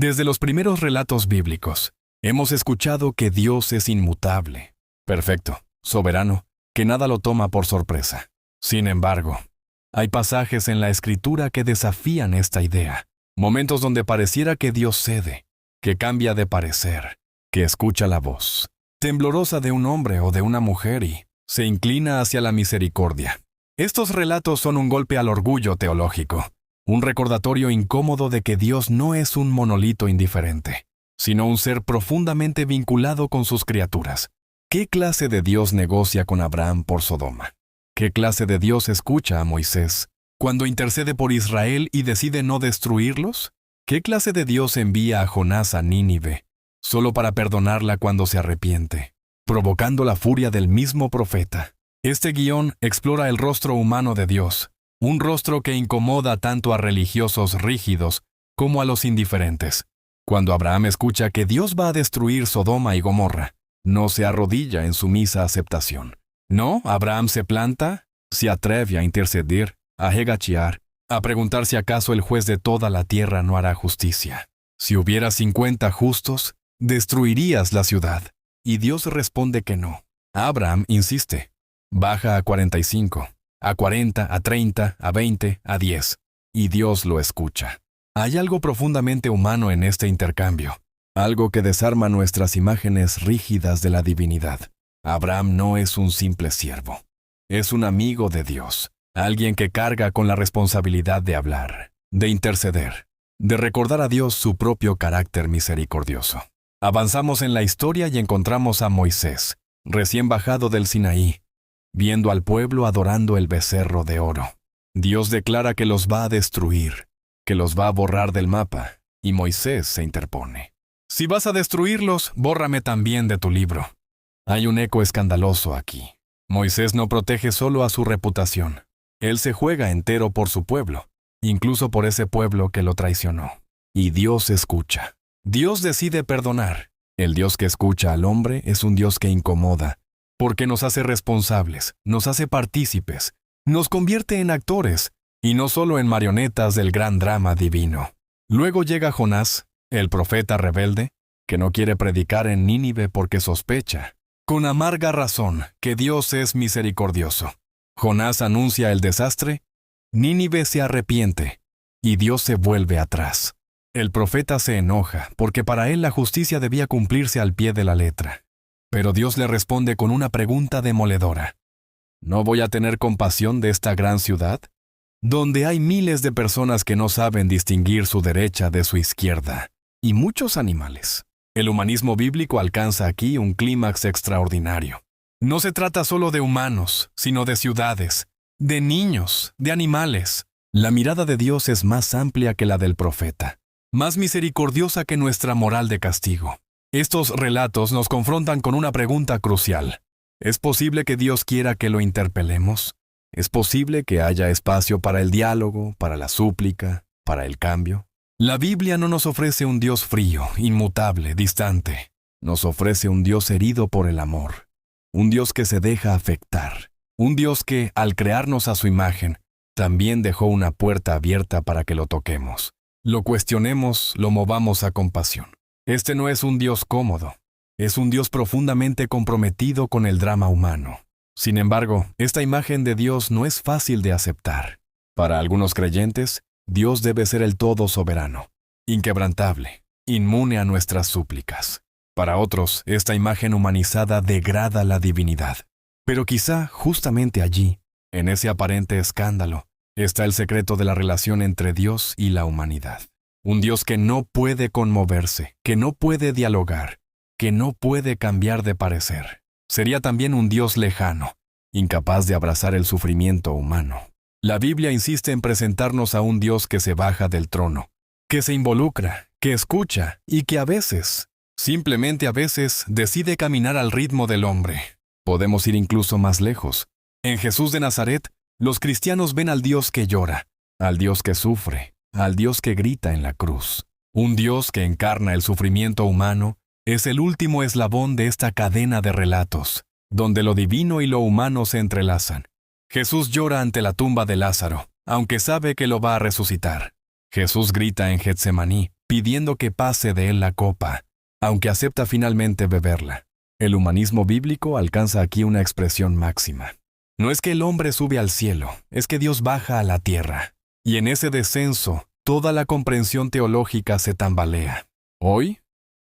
Desde los primeros relatos bíblicos, hemos escuchado que Dios es inmutable, perfecto, soberano, que nada lo toma por sorpresa. Sin embargo, hay pasajes en la Escritura que desafían esta idea, momentos donde pareciera que Dios cede, que cambia de parecer, que escucha la voz temblorosa de un hombre o de una mujer y se inclina hacia la misericordia. Estos relatos son un golpe al orgullo teológico, un recordatorio incómodo de que Dios no es un monolito indiferente, sino un ser profundamente vinculado con sus criaturas. ¿Qué clase de Dios negocia con Abraham por Sodoma? ¿Qué clase de Dios escucha a Moisés cuando intercede por Israel y decide no destruirlos? ¿Qué clase de Dios envía a Jonás a Nínive solo para perdonarla cuando se arrepiente, provocando la furia del mismo profeta? Este guión explora el rostro humano de Dios, un rostro que incomoda tanto a religiosos rígidos como a los indiferentes. Cuando Abraham escucha que Dios va a destruir Sodoma y Gomorra, no se arrodilla en sumisa aceptación. No, Abraham se planta, se atreve a interceder, a hegachear, a preguntar si acaso el juez de toda la tierra no hará justicia. Si hubiera 50 justos, destruirías la ciudad. Y Dios responde que no. Abraham insiste. Baja a 45, a 40, a 30, a 20, a 10. Y Dios lo escucha. Hay algo profundamente humano en este intercambio. Algo que desarma nuestras imágenes rígidas de la divinidad. Abraham no es un simple siervo. Es un amigo de Dios. Alguien que carga con la responsabilidad de hablar, de interceder, de recordar a Dios su propio carácter misericordioso. Avanzamos en la historia y encontramos a Moisés, recién bajado del Sinaí, viendo al pueblo adorando el becerro de oro. Dios declara que los va a destruir, que los va a borrar del mapa, y Moisés se interpone. Si vas a destruirlos, bórrame también de tu libro. Hay un eco escandaloso aquí. Moisés no protege solo a su reputación. Él se juega entero por su pueblo, incluso por ese pueblo que lo traicionó. Y Dios escucha. Dios decide perdonar. El Dios que escucha al hombre es un Dios que incomoda, porque nos hace responsables, nos hace partícipes, nos convierte en actores, y no solo en marionetas del gran drama divino. Luego llega Jonás, el profeta rebelde, que no quiere predicar en Nínive porque sospecha, con amarga razón, que Dios es misericordioso. Jonás anuncia el desastre, Nínive se arrepiente, y Dios se vuelve atrás. El profeta se enoja, porque para él la justicia debía cumplirse al pie de la letra. Pero Dios le responde con una pregunta demoledora. ¿No voy a tener compasión de esta gran ciudad? Donde hay miles de personas que no saben distinguir su derecha de su izquierda, y muchos animales. El humanismo bíblico alcanza aquí un clímax extraordinario. No se trata solo de humanos, sino de ciudades, de niños, de animales. La mirada de Dios es más amplia que la del profeta, más misericordiosa que nuestra moral de castigo. Estos relatos nos confrontan con una pregunta crucial. ¿Es posible que Dios quiera que lo interpelemos? ¿Es posible que haya espacio para el diálogo, para la súplica, para el cambio? La Biblia no nos ofrece un Dios frío, inmutable, distante. Nos ofrece un Dios herido por el amor. Un Dios que se deja afectar. Un Dios que, al crearnos a su imagen, también dejó una puerta abierta para que lo toquemos. Lo cuestionemos, lo movamos a compasión. Este no es un Dios cómodo. Es un Dios profundamente comprometido con el drama humano. Sin embargo, esta imagen de Dios no es fácil de aceptar. Para algunos creyentes, Dios debe ser el todo soberano, inquebrantable, inmune a nuestras súplicas. Para otros, esta imagen humanizada degrada la divinidad. Pero quizá justamente allí, en ese aparente escándalo, está el secreto de la relación entre Dios y la humanidad. Un Dios que no puede conmoverse, que no puede dialogar, que no puede cambiar de parecer. Sería también un Dios lejano, incapaz de abrazar el sufrimiento humano. La Biblia insiste en presentarnos a un Dios que se baja del trono, que se involucra, que escucha y que a veces, simplemente a veces, decide caminar al ritmo del hombre. Podemos ir incluso más lejos. En Jesús de Nazaret, los cristianos ven al Dios que llora, al Dios que sufre, al Dios que grita en la cruz. Un Dios que encarna el sufrimiento humano es el último eslabón de esta cadena de relatos, donde lo divino y lo humano se entrelazan. Jesús llora ante la tumba de Lázaro, aunque sabe que lo va a resucitar. Jesús grita en Getsemaní, pidiendo que pase de él la copa, aunque acepta finalmente beberla. El humanismo bíblico alcanza aquí una expresión máxima. No es que el hombre sube al cielo, es que Dios baja a la tierra. Y en ese descenso, toda la comprensión teológica se tambalea. Hoy,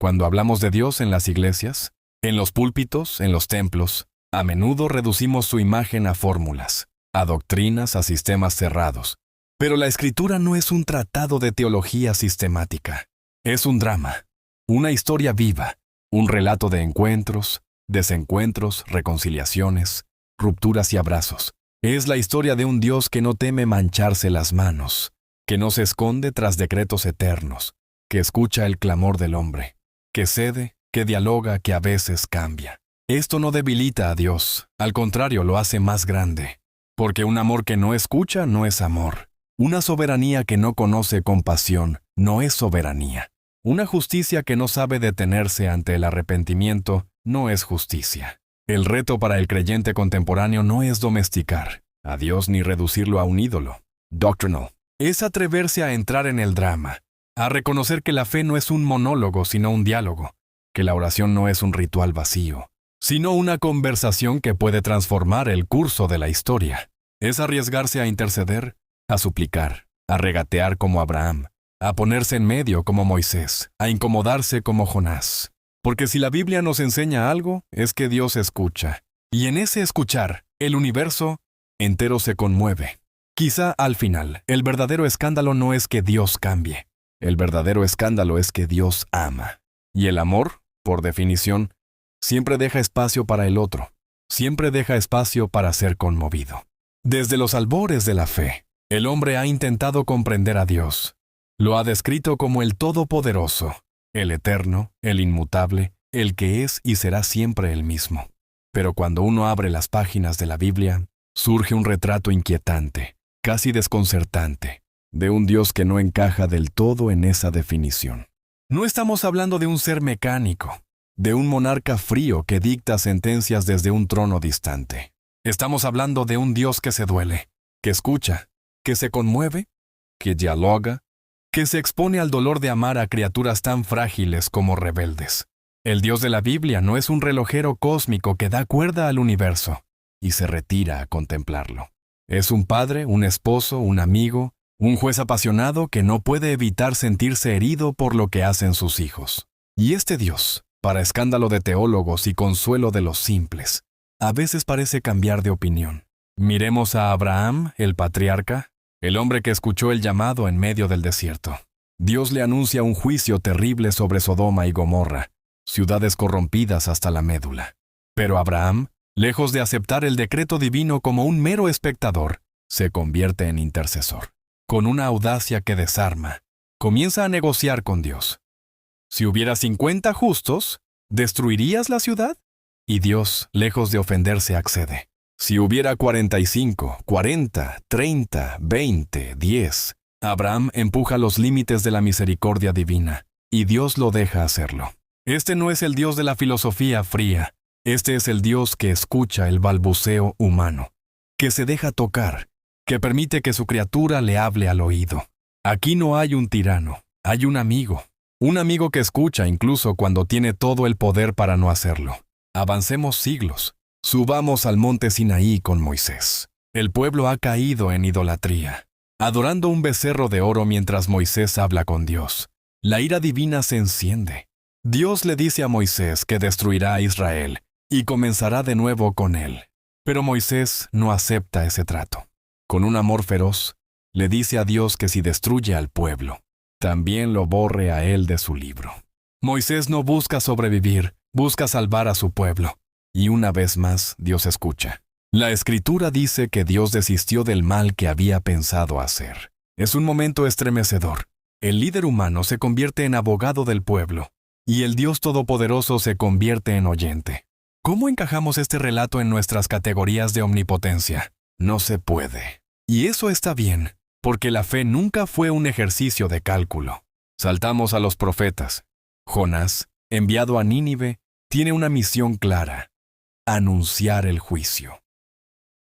cuando hablamos de Dios en las iglesias, en los púlpitos, en los templos, a menudo reducimos su imagen a fórmulas, a doctrinas, a sistemas cerrados. Pero la Escritura no es un tratado de teología sistemática. Es un drama, una historia viva, un relato de encuentros, desencuentros, reconciliaciones, rupturas y abrazos. Es la historia de un Dios que no teme mancharse las manos, que no se esconde tras decretos eternos, que escucha el clamor del hombre, que cede, que dialoga, que a veces cambia. Esto no debilita a Dios, al contrario, lo hace más grande, porque un amor que no escucha no es amor. Una soberanía que no conoce compasión no es soberanía. Una justicia que no sabe detenerse ante el arrepentimiento no es justicia. El reto para el creyente contemporáneo no es domesticar a Dios ni reducirlo a un ídolo doctrinal. Es atreverse a entrar en el drama, a reconocer que la fe no es un monólogo sino un diálogo, que la oración no es un ritual vacío, sino una conversación que puede transformar el curso de la historia. Es arriesgarse a interceder, a suplicar, a regatear como Abraham, a ponerse en medio como Moisés, a incomodarse como Jonás. Porque si la Biblia nos enseña algo, es que Dios escucha. Y en ese escuchar, el universo entero se conmueve. Quizá al final, el verdadero escándalo no es que Dios cambie. El verdadero escándalo es que Dios ama. Y el amor, por definición, siempre deja espacio para el otro. Siempre deja espacio para ser conmovido. Desde los albores de la fe, el hombre ha intentado comprender a Dios. Lo ha descrito como el Todopoderoso, el Eterno, el Inmutable, el que es y será siempre el mismo. Pero cuando uno abre las páginas de la Biblia, surge un retrato inquietante, casi desconcertante, de un Dios que no encaja del todo en esa definición. No estamos hablando de un ser mecánico, de un monarca frío que dicta sentencias desde un trono distante. Estamos hablando de un Dios que se duele, que escucha, que se conmueve, que dialoga, que se expone al dolor de amar a criaturas tan frágiles como rebeldes. El Dios de la Biblia no es un relojero cósmico que da cuerda al universo y se retira a contemplarlo. Es un padre, un esposo, un amigo, un juez apasionado que no puede evitar sentirse herido por lo que hacen sus hijos. Y este Dios, para escándalo de teólogos y consuelo de los simples, a veces parece cambiar de opinión. Miremos a Abraham, el patriarca, el hombre que escuchó el llamado en medio del desierto. Dios le anuncia un juicio terrible sobre Sodoma y Gomorra, ciudades corrompidas hasta la médula. Pero Abraham, lejos de aceptar el decreto divino como un mero espectador, se convierte en intercesor. Con una audacia que desarma, comienza a negociar con Dios. Si hubiera 50 justos, ¿destruirías la ciudad? Y Dios, lejos de ofenderse, accede. Si hubiera 45, 40, 30, 20, 10, Abraham empuja los límites de la misericordia divina, y Dios lo deja hacerlo. Este no es el Dios de la filosofía fría, este es el Dios que escucha el balbuceo humano, que se deja tocar, que permite que su criatura le hable al oído. Aquí no hay un tirano, hay un amigo que escucha incluso cuando tiene todo el poder para no hacerlo. Avancemos siglos. Subamos al monte Sinaí con Moisés. El pueblo ha caído en idolatría, adorando un becerro de oro mientras Moisés habla con Dios. La ira divina se enciende. Dios le dice a Moisés que destruirá a Israel y comenzará de nuevo con él. Pero Moisés no acepta ese trato. Con un amor feroz, le dice a Dios que si destruye al pueblo, también lo borre a él de su libro. Moisés no busca sobrevivir, busca salvar a su pueblo. Y una vez más, Dios escucha. La Escritura dice que Dios desistió del mal que había pensado hacer. Es un momento estremecedor. El líder humano se convierte en abogado del pueblo, y el Dios Todopoderoso se convierte en oyente. ¿Cómo encajamos este relato en nuestras categorías de omnipotencia? No se puede. Y eso está bien, porque la fe nunca fue un ejercicio de cálculo. Saltamos a los profetas. Jonás, enviado a Nínive, tiene una misión clara: anunciar el juicio.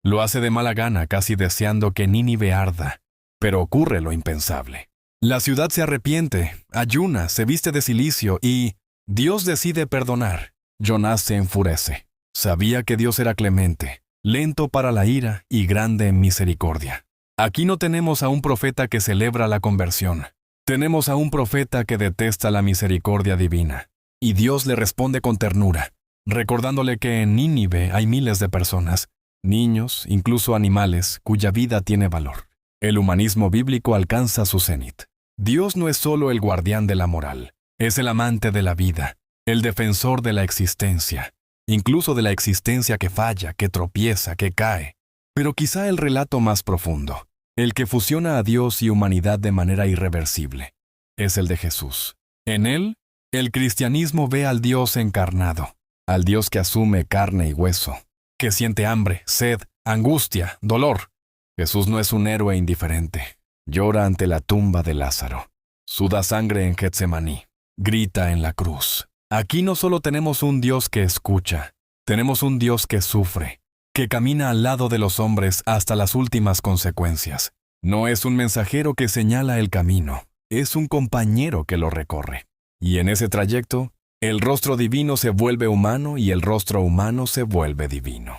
Lo hace de mala gana, casi deseando que Nínive arda, pero ocurre lo impensable. La ciudad se arrepiente, ayuna, se viste de cilicio y Dios decide perdonar. Jonás se enfurece. Sabía que Dios era clemente, lento para la ira y grande en misericordia. Aquí no tenemos a un profeta que celebra la conversión. Tenemos a un profeta que detesta la misericordia divina. Y Dios le responde con ternura, recordándole que en Nínive hay miles de personas, niños, incluso animales, cuya vida tiene valor. El humanismo bíblico alcanza su cenit. Dios no es solo el guardián de la moral, es el amante de la vida, el defensor de la existencia, incluso de la existencia que falla, que tropieza, que cae. Pero quizá el relato más profundo, el que fusiona a Dios y humanidad de manera irreversible, es el de Jesús. En él, el cristianismo ve al Dios encarnado, al Dios que asume carne y hueso, que siente hambre, sed, angustia, dolor. Jesús no es un héroe indiferente. Llora ante la tumba de Lázaro. Suda sangre en Getsemaní. Grita en la cruz. Aquí no solo tenemos un Dios que escucha, tenemos un Dios que sufre, que camina al lado de los hombres hasta las últimas consecuencias. No es un mensajero que señala el camino, es un compañero que lo recorre. Y en ese trayecto, el rostro divino se vuelve humano y el rostro humano se vuelve divino.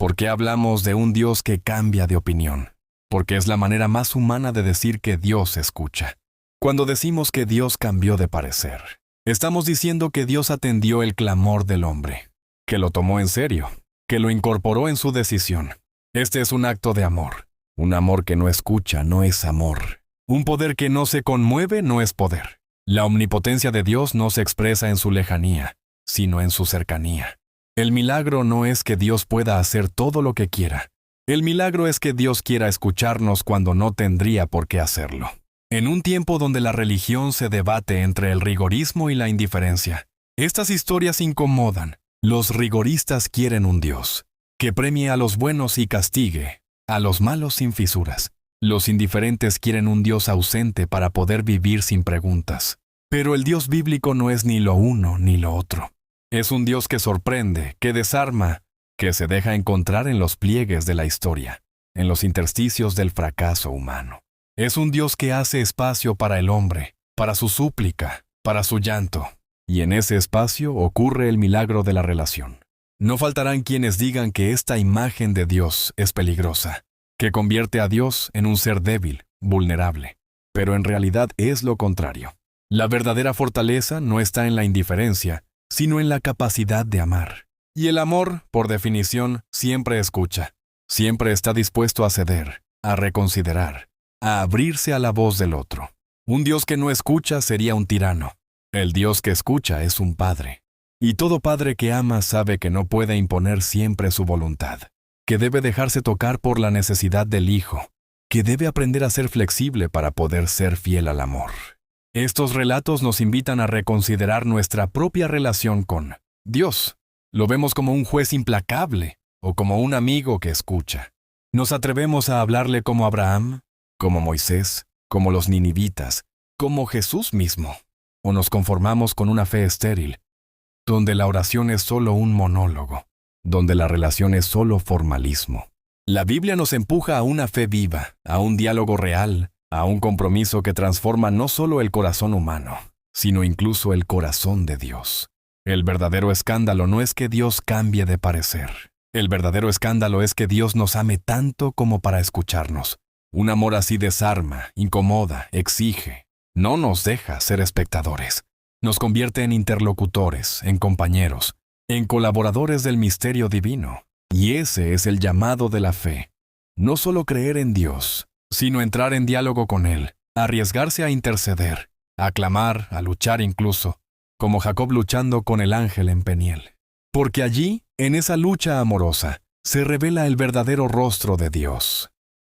¿Por qué hablamos de un Dios que cambia de opinión? Porque es la manera más humana de decir que Dios escucha. Cuando decimos que Dios cambió de parecer, estamos diciendo que Dios atendió el clamor del hombre, que lo tomó en serio, que lo incorporó en su decisión. Este es un acto de amor. Un amor que no escucha no es amor. Un poder que no se conmueve no es poder. La omnipotencia de Dios no se expresa en su lejanía, sino en su cercanía. El milagro no es que Dios pueda hacer todo lo que quiera. El milagro es que Dios quiera escucharnos cuando no tendría por qué hacerlo. En un tiempo donde la religión se debate entre el rigorismo y la indiferencia, estas historias incomodan. Los rigoristas quieren un Dios que premie a los buenos y castigue a los malos sin fisuras. Los indiferentes quieren un Dios ausente para poder vivir sin preguntas. Pero el Dios bíblico no es ni lo uno ni lo otro. Es un Dios que sorprende, que desarma, que se deja encontrar en los pliegues de la historia, en los intersticios del fracaso humano. Es un Dios que hace espacio para el hombre, para su súplica, para su llanto. Y en ese espacio ocurre el milagro de la relación. No faltarán quienes digan que esta imagen de Dios es peligrosa, que convierte a Dios en un ser débil, vulnerable. Pero en realidad es lo contrario. La verdadera fortaleza no está en la indiferencia, sino en la capacidad de amar. Y el amor, por definición, siempre escucha. Siempre está dispuesto a ceder, a reconsiderar, a abrirse a la voz del otro. Un Dios que no escucha sería un tirano. El Dios que escucha es un padre. Y todo padre que ama sabe que no puede imponer siempre su voluntad, que debe dejarse tocar por la necesidad del hijo, que debe aprender a ser flexible para poder ser fiel al amor. Estos relatos nos invitan a reconsiderar nuestra propia relación con Dios. Lo vemos como un juez implacable o como un amigo que escucha. Nos atrevemos a hablarle como Abraham, como Moisés, como los ninivitas, como Jesús mismo. O nos conformamos con una fe estéril, donde la oración es solo un monólogo, donde la relación es solo formalismo. La Biblia nos empuja a una fe viva, a un diálogo real, a un compromiso que transforma no solo el corazón humano, sino incluso el corazón de Dios. El verdadero escándalo no es que Dios cambie de parecer. El verdadero escándalo es que Dios nos ame tanto como para escucharnos. Un amor así desarma, incomoda, exige. No nos deja ser espectadores. Nos convierte en interlocutores, en compañeros, en colaboradores del misterio divino. Y ese es el llamado de la fe. No solo creer en Dios, sino entrar en diálogo con Él, arriesgarse a interceder, a clamar, a luchar incluso, como Jacob luchando con el ángel en Peniel. Porque allí, en esa lucha amorosa, se revela el verdadero rostro de Dios.